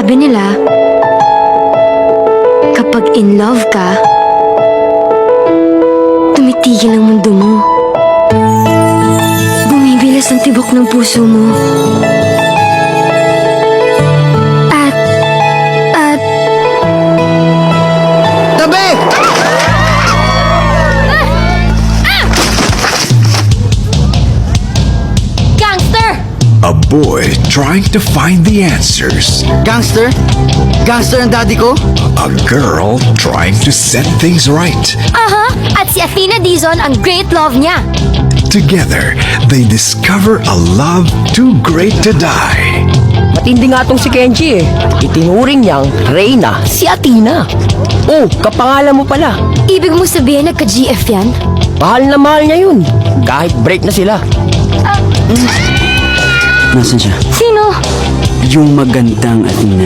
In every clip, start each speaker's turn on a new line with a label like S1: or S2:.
S1: Sabi nila, kapag in love ka, tumitigil ang mundo mo. Bumibilas ang tibok ng puso mo. At...
S2: Tabi!
S1: Gangster!
S3: A boy trying to find the answers.
S2: Gangster? Gangster ang daddy ko?
S3: A girl trying to set things right.
S1: Aha! At si Athena Dizon ang great love niya.
S3: Together, they discover a love too great to die.
S4: Matindi nga tong si Kenji eh. Itinuring niyang Reyna si Athena. Oh, kapangalan mo pala.
S1: Ibig mo sabihin nagka-GF yan?
S4: Mahal na mahal niya yun. Kahit break na sila.
S2: Nasaan siya?
S1: Sino?
S2: Yung magandang Athena.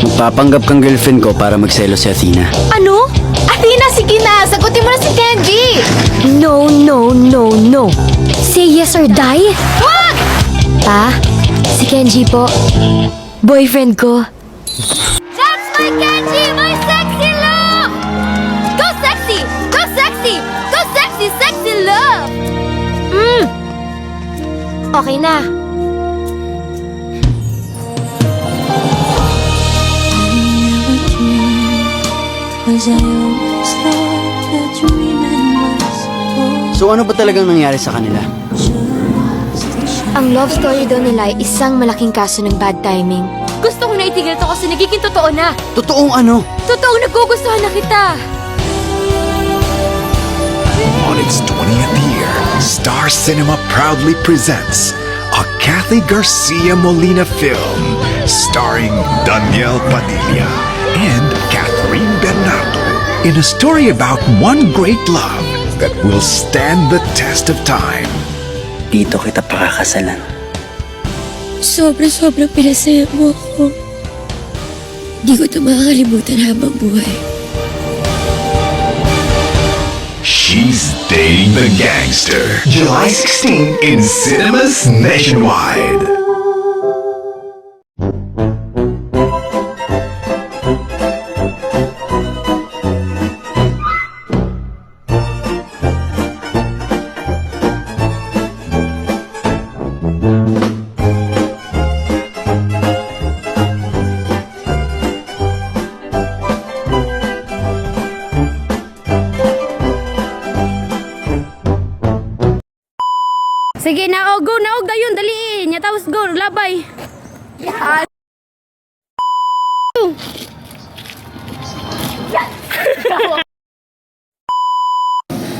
S2: Magpapanggap kang girlfriend ko para magselo si Athena.
S1: Ano? Athena, sige na! Sagutin mo na si Kenji! No, no, no, no. Say yes or die? Wag! Pa, si Kenji po. Boyfriend ko. That's my Kenji! My sexy love! Go sexy! Go sexy! Go sexy, sexy love! Okay na.
S2: So ano ba talagang nangyari sa kanila?
S1: Ang love story daw nila ay isang malaking kaso ng bad timing. Gusto kong naitigil ito kasi nagiging totoo na.
S2: Totoong ano?
S1: Totoong nagugustuhan na kita.
S3: On its 20th year, Star Cinema proudly presents a Kathy Garcia Molina film starring Daniel Padilla and Catherine Bernardo in a story about one great love that will stand the test of time.
S2: Dito kita pakakasalan.
S5: Sobra-sobrang pinasaya mo ako. Di ko ito makakalimutan habang buhay.
S3: She's Dating the Gangster. July 16 in cinemas nationwide.
S5: Sige na, oh, go na, dayon, daliin. Nya tapos go, labay.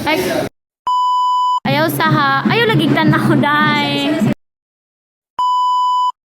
S5: Ay, ayaw sa ha. Ayaw lagi tanaw, dai.